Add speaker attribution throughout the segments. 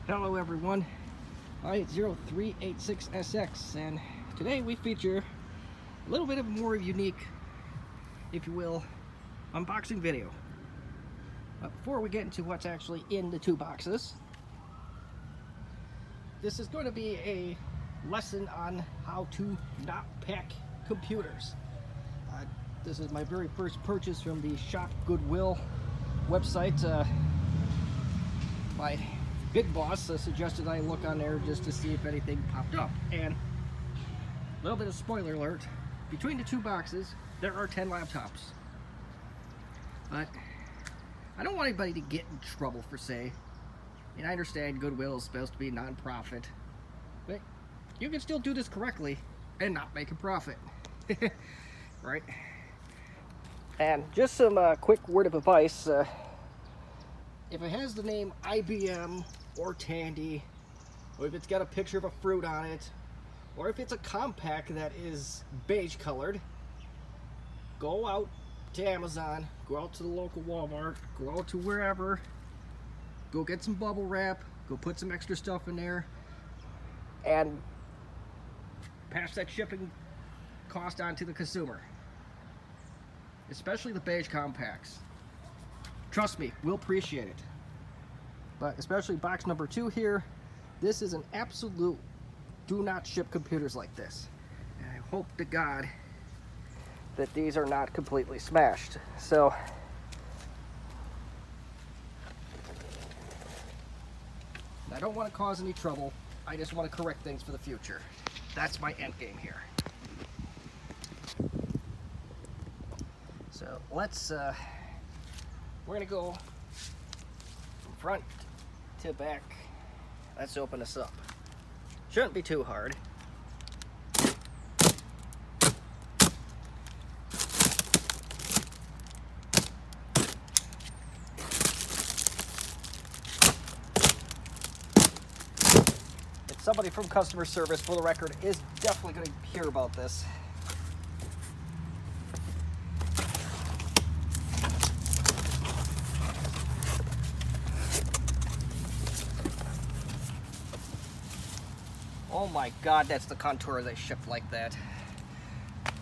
Speaker 1: Hello everyone, I-0386SX, and today we feature a little bit of more unique, if you will, unboxing video. Before we get into what's actually in the two boxes, this is going to be a lesson on how to not pack computers. This is my very first purchase from the shop Goodwill website. My big boss suggested I look on there just to see if anything popped up, and a little bit of spoiler alert, between the two boxes there are 10 laptops. But I don't want anybody to get in trouble for say, and I understand Goodwill is supposed to be non-profit, but you can still do this correctly and not make a profit. Right? And just some quick word of advice, if it has the name IBM or Tandy, or if it's got a picture of a fruit on it, or if it's a compact that is beige colored, go out to Amazon, go out to the local Walmart, go out to wherever, go get some bubble wrap, go put some extra stuff in there, and pass that shipping cost on to the consumer. Especially the beige compacts. Trust me, we'll appreciate it. But especially box number 2 here, this is an absolute do not ship computers like this. And I hope to God that these are not completely smashed. So I don't want to cause any trouble. I just want to correct things for the future. That's my end game here. So let's we're gonna go from front to back. Let's open this up. Shouldn't be too hard. It's somebody from customer service, for the record, is definitely going to hear about this. Oh my God, that's the contour they shipped like that. At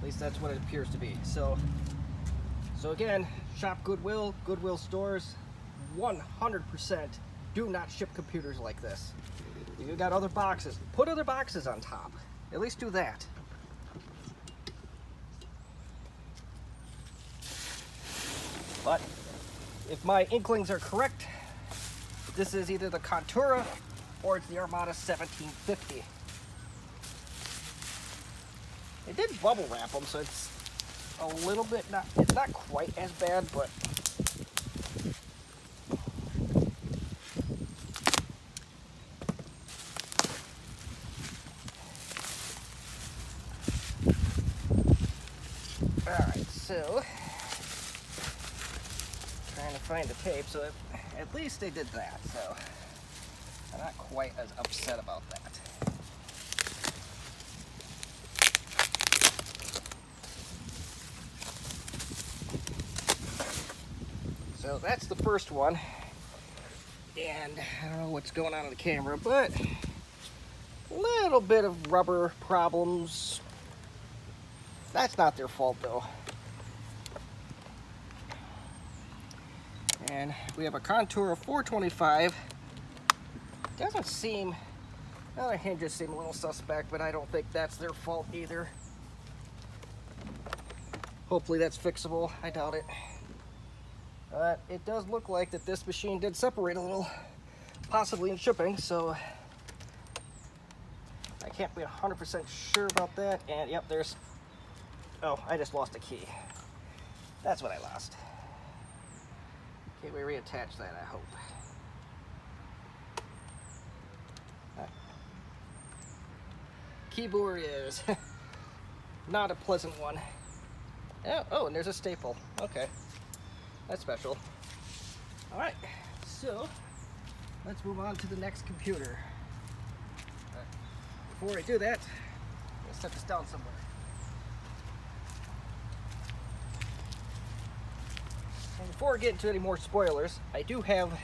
Speaker 1: least that's what it appears to be. So again, shop Goodwill, Goodwill stores, 100% do not ship computers like this. If you've got other boxes, put other boxes on top. At least do that. But if my inklings are correct, this is either the Contura or it's the Armada 1750. It did bubble wrap them, so it's a little bit it's not quite as bad, but alright, so trying to find the tape, so at least they did that, so I'm not quite as upset about that. So that's the first one, and I don't know what's going on the camera, but a little bit of rubber problems. That's not their fault though. And we have a contour of 425. Doesn't seem, well, the hinges seem a little suspect, but I don't think that's their fault either. Hopefully that's fixable. I doubt it. But it does look like that this machine did separate a little, possibly in shipping, so I can't be 100% sure about that. And yep, there's, oh, I just lost a key. That's what I lost. Okay, we reattach that, I hope. Keyboard is not a pleasant one. Oh, and there's a staple. Okay, that's special. All right, so let's move on to the next computer. Before I do that, let's set this down somewhere. And before I get into any more spoilers, I do have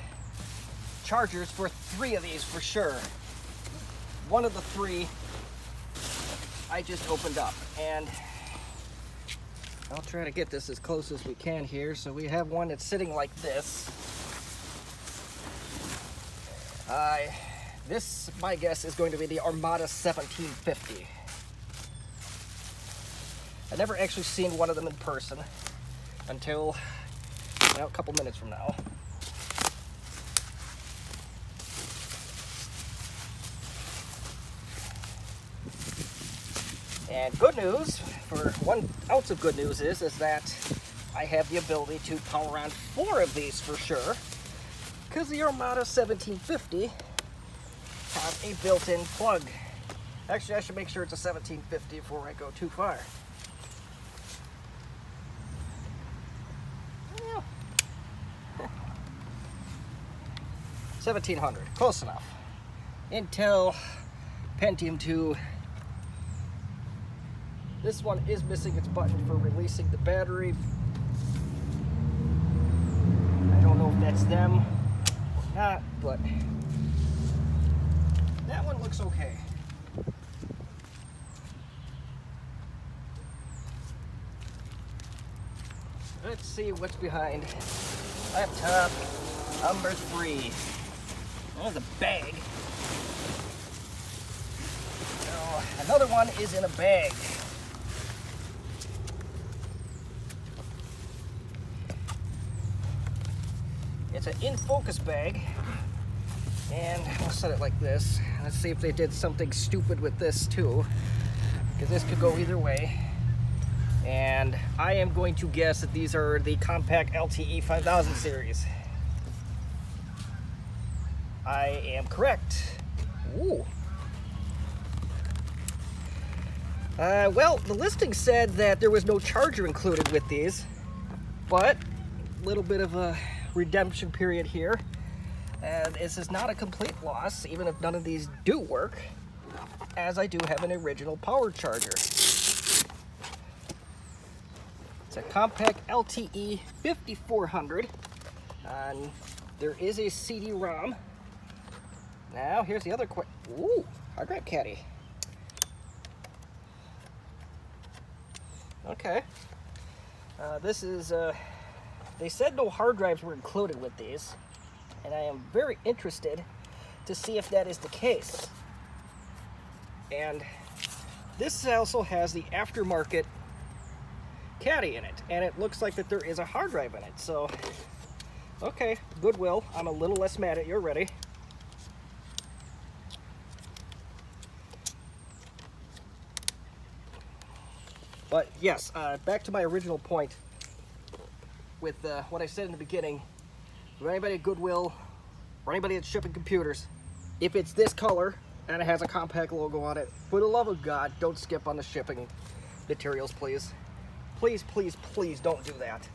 Speaker 1: chargers for 3 of these for sure. One of the 3 I just opened up, and I'll try to get this as close as we can here. So we have one that's sitting like this. This, my guess, is going to be the Armada 1750. I've never actually seen one of them in person until, well, a couple minutes from now. And good news, for 1 ounce of good news is that I have the ability to power on 4 of these for sure, because the Armada 1750 has a built-in plug. Actually, I should make sure it's a 1750 before I go too far. Yeah. 1700, close enough. Intel Pentium 2. This one is missing its button for releasing the battery. I don't know if that's them or not, but that one looks okay. Let's see what's behind laptop number 3. There's a bag. So another one is in a bag. It's an in-focus bag, and I'll set it like this. Let's see if they did something stupid with this too, because this could go either way. And I am going to guess that these are the compact LTE 5000 series. I am correct. Ooh. Well, the listing said that there was no charger included with these, but a little bit of a redemption period here, and this is not a complete loss, even if none of these do work, as I do have an original power charger. It's a compact LTE 5400, and there is a CD-ROM. Now here's the other ooh, hard drive caddy. Okay, this is they said no hard drives were included with these, and I am very interested to see if that is the case. And this also has the aftermarket caddy in it, and it looks like that there is a hard drive in it. So, okay, Goodwill, I'm a little less mad at you already. But yes, back to my original point with what I said in the beginning. For anybody at Goodwill, or anybody that's shipping computers, if it's this color and it has a compact logo on it, for the love of God, don't skip on the shipping materials, please. Please, please, please don't do that.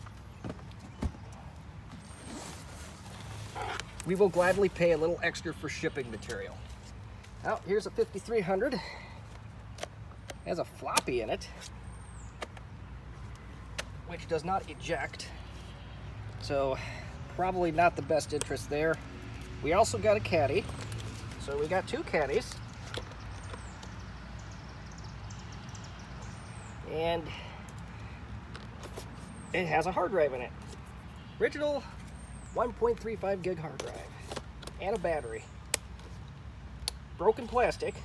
Speaker 1: We will gladly pay a little extra for shipping material. Now, here's a 5300. It has a floppy in it, which does not eject. So probably not the best interest there. We also got a caddy. So we got 2 caddies. And it has a hard drive in it. Original 1.35 gig hard drive. And a battery. Broken plastic.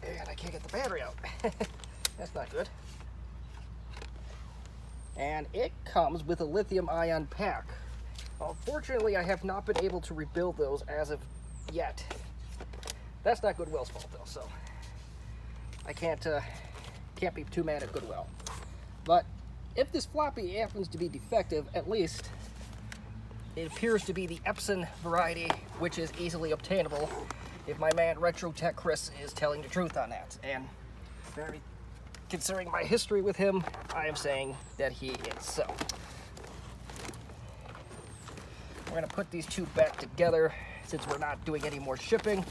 Speaker 1: And I can't get the battery out. That's not good. And it comes with a lithium-ion pack. Unfortunately, I have not been able to rebuild those as of yet. That's not Goodwill's fault, though, so I can't be too mad at Goodwill. But if this floppy happens to be defective, at least it appears to be the Epson variety, which is easily obtainable. If my man Retro Tech Chris is telling the truth on that. And very, considering my history with him, I am saying that he is. So we're gonna put these 2 back together since we're not doing any more shipping.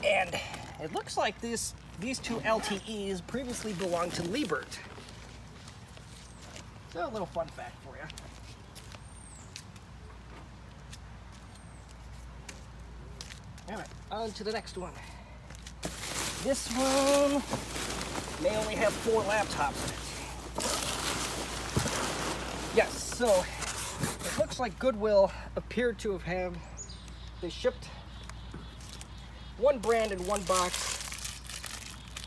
Speaker 1: And it looks like this these two LTEs previously belonged to Liebert. So a little fun fact for you. Alright, on to the next one. This one may only have 4 laptops in it. Yes, so it looks like Goodwill appeared to have they shipped one brand in one box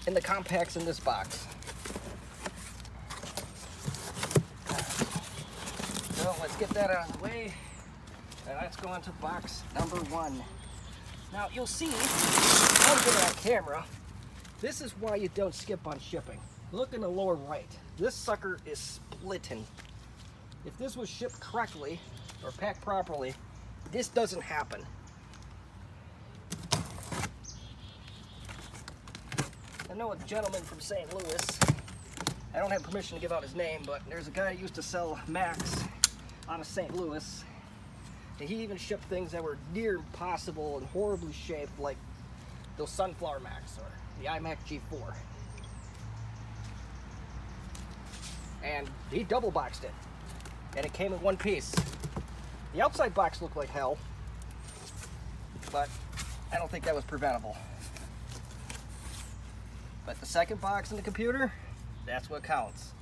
Speaker 1: and the compacts in this box. So let's get that out of the way, and let's go on to box number 1. Now you'll see, under that camera, this is why you don't skip on shipping. Look in the lower right. This sucker is splitting. If this was shipped correctly or packed properly, this doesn't happen. I know a gentleman from St. Louis. I don't have permission to give out his name, but there's a guy who used to sell Macs out of St. Louis. And he even shipped things that were near impossible and horribly shaped, like those Sunflower Macs or the iMac G4. And he double boxed it, and it came in one piece. The outside box looked like hell, but I don't think that was preventable. But the second box in the computer, that's what counts.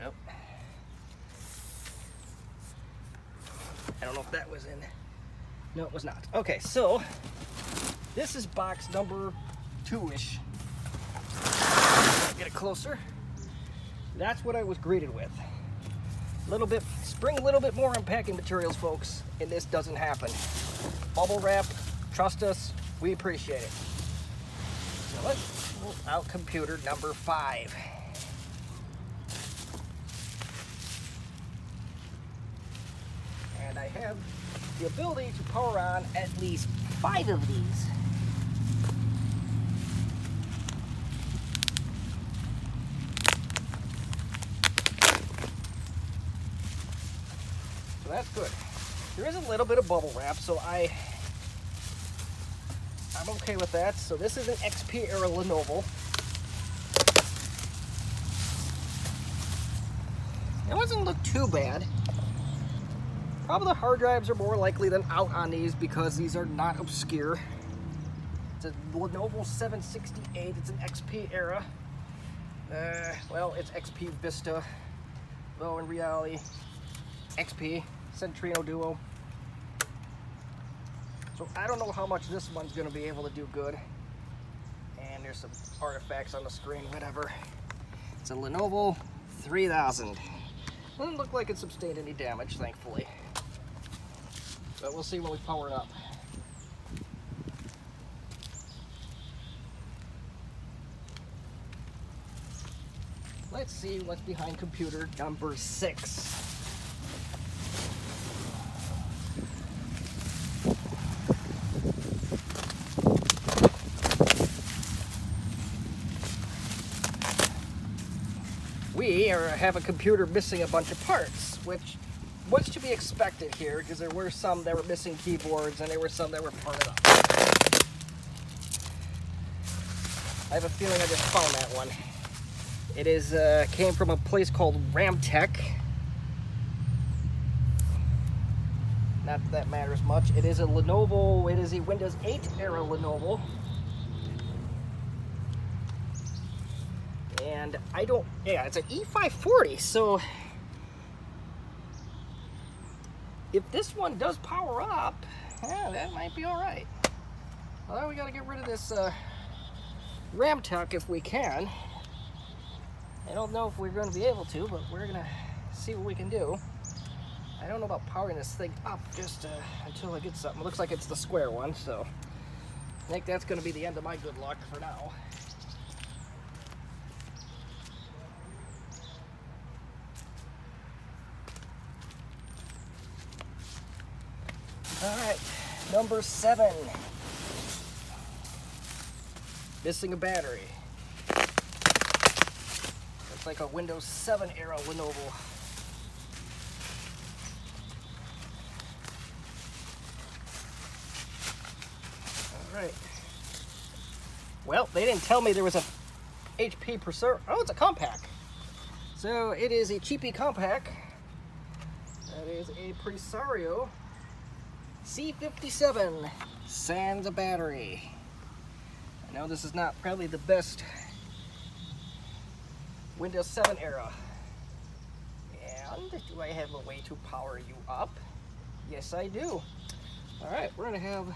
Speaker 1: Nope. I don't know if that was in. No, it was not. Okay, so this is box number 2-ish. Get it closer. That's what I was greeted with. A little bit, spring a little bit more on packing materials, folks, and this doesn't happen. Bubble wrap, trust us, we appreciate it. So let's pull out computer number 5. And I have the ability to power on at least 5 of these. So that's good. There is a little bit of bubble wrap, so I'm okay with that. So this is an XP era Lenovo. It doesn't look too bad. Probably the hard drives are more likely than out on these because these are not obscure. It's a Lenovo 768. It's an XP era. Well, it's XP Vista, though in reality, XP Centrino Duo. So I don't know how much this one's going to be able to do good. And there's some artifacts on the screen, whatever. It's a Lenovo 3000. Doesn't look like it sustained any damage, thankfully. But we'll see when we power it up. Let's see what's behind computer number 6. We have a computer missing a bunch of parts, which was to be expected here because there were some that were missing keyboards and there were some that were parted up. I have a feeling I just found that one. It is came from a place called Ramtech. Not that that matters much. It is a Lenovo. It is a Windows 8 era Lenovo. And I don't, yeah, it's an E540, so if this one does power up, yeah, that might be all right. Although we got to get rid of this Ramtech if we can. I don't know if we're going to be able to, but we're going to see what we can do. I don't know about powering this thing up just until I get something. It looks like it's the square one, so I think that's going to be the end of my good luck for now. All right, number 7. Missing a battery. Looks like a Windows 7 era Lenovo. All right. Well, they didn't tell me there was a HP preserve. Oh, it's a compact. So it is a cheapy compact. That is a Presario C57 sans a battery. I know this is not probably the best Windows 7 era. And do I have a way to power you up? Yes, I do. All right, we're gonna have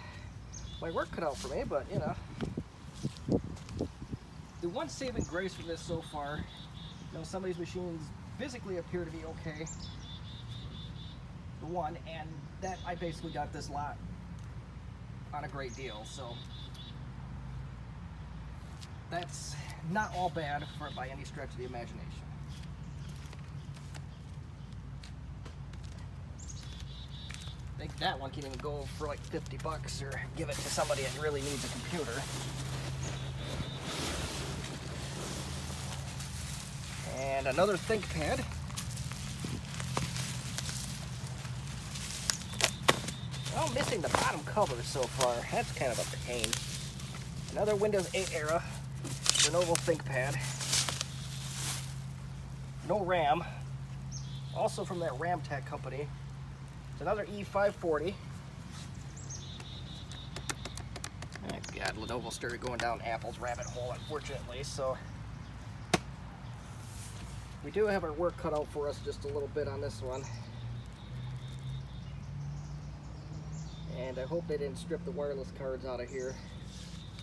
Speaker 1: my work cut out for me, but you know. The one saving grace from this so far, you know, some of these machines physically appear to be okay. The one, and that I basically got this lot on a great deal, so that's not all bad for by any stretch of the imagination. I think that one can even go for like 50 bucks or give it to somebody that really needs a computer. And another ThinkPad. I'm missing the bottom cover so far. That's kind of a pain. Another Windows 8 era Lenovo ThinkPad. No RAM. Also from that RamTech company. It's another E540. Oh God, Lenovo started going down Apple's rabbit hole, unfortunately, so we do have our work cut out for us just a little bit on this one. And I hope they didn't strip the wireless cards out of here.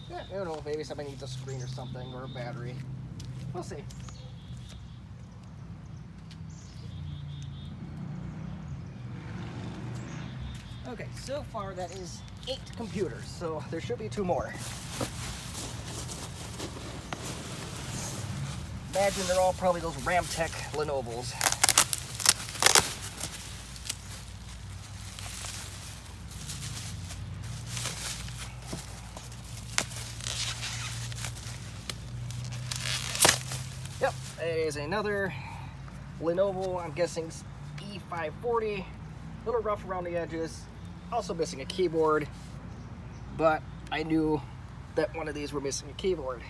Speaker 1: Yeah, I don't know, maybe somebody needs a screen or something, or a battery. We'll see. Okay, so far that is 8 computers, so there should be 2 more. Imagine they're all probably those RamTech Lenovos. Yep, it is another Lenovo, I'm guessing E540. A little rough around the edges. Also missing a keyboard, but I knew that one of these were missing a keyboard.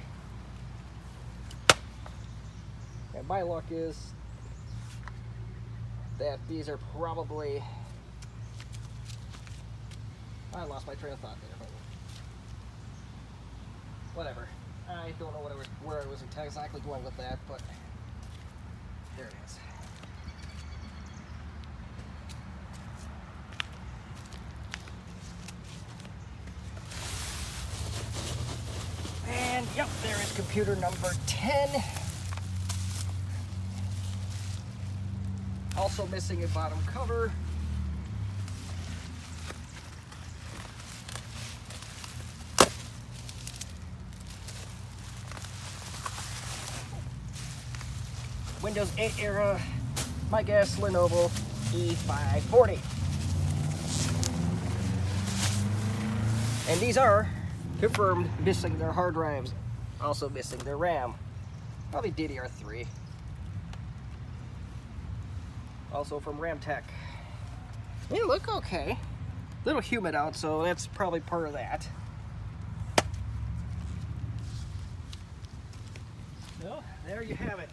Speaker 1: And my luck is that these are probably... I lost my train of thought there. Whatever. I don't know where I was exactly going with that, but there it is. And yep, there is computer number 10. Also missing a bottom cover. Windows 8 era, my guess, Lenovo E540. And these are confirmed missing their hard drives, also missing their RAM. Probably DDR3. Also from RamTech. They look okay. A little humid out, so that's probably part of that. So, there you have it.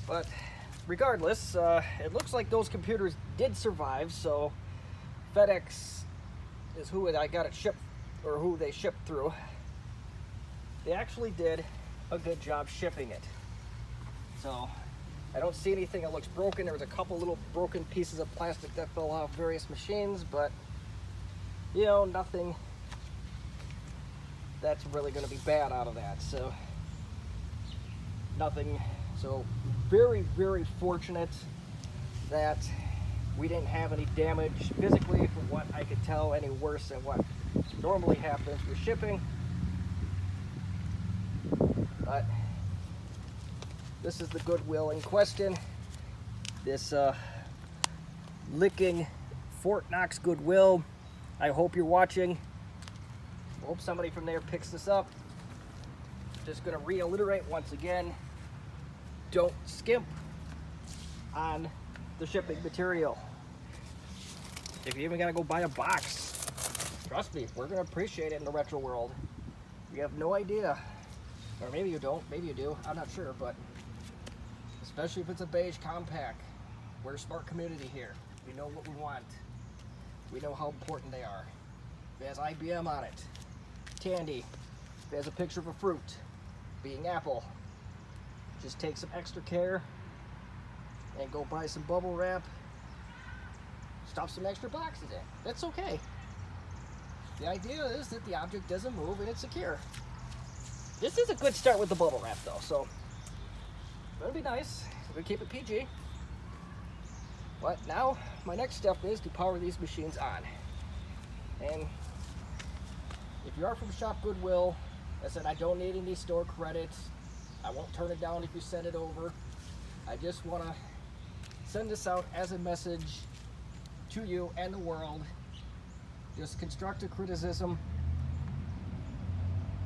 Speaker 1: But regardless, it looks like those computers did survive, so FedEx is who I got it shipped, or who they shipped through. They actually did a good job shipping it. So I don't see anything that looks broken. There was a couple little broken pieces of plastic that fell off various machines, but you know, nothing that's really going to be bad out of that. So nothing. So very, very fortunate that we didn't have any damage physically, from what I could tell, any worse than what normally happens with shipping. But this is the Goodwill in question. This licking Fort Knox Goodwill. I hope you're watching. I hope somebody from there picks this up. Just gonna reiterate once again, don't skimp. on the shipping material. If you even gotta go buy a box, trust me, we're gonna appreciate it in the retro world. You have no idea. Or maybe you don't, maybe you do, I'm not sure, but especially if it's a beige compact. We're a smart community here. We know what we want. We know how important they are. If it has IBM on it, Tandy, if it has a picture of a fruit, being apple, just take some extra care and go buy some bubble wrap, stuff some extra boxes in. That's okay. The idea is that the object doesn't move and it's secure. This is a good start with the bubble wrap though, so that'll be nice. We'll keep it PG. But now my next step is to power these machines on. And if you are from Shop Goodwill, I said I don't need any store credits. I won't turn it down if you send it over. I just want to send this out as a message to you and the world. Just constructive criticism.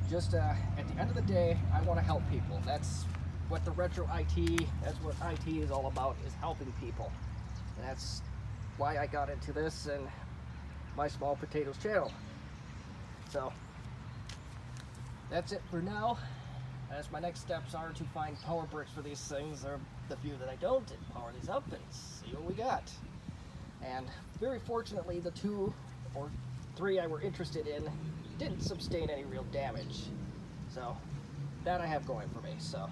Speaker 1: Just at the end of the day, I want to help people. That's what the retro IT, that's what IT is all about, is helping people. And that's why I got into this and my Small Potatoes channel. So that's it for now. As my next steps are to find power bricks for these things, or the few that I don't, and power these up and see what we got. And very fortunately, the 2 or 3 I were interested in didn't sustain any real damage. So that I have going for me. So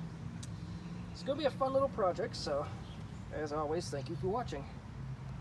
Speaker 1: it's gonna be a fun little project. So as always, thank you for watching.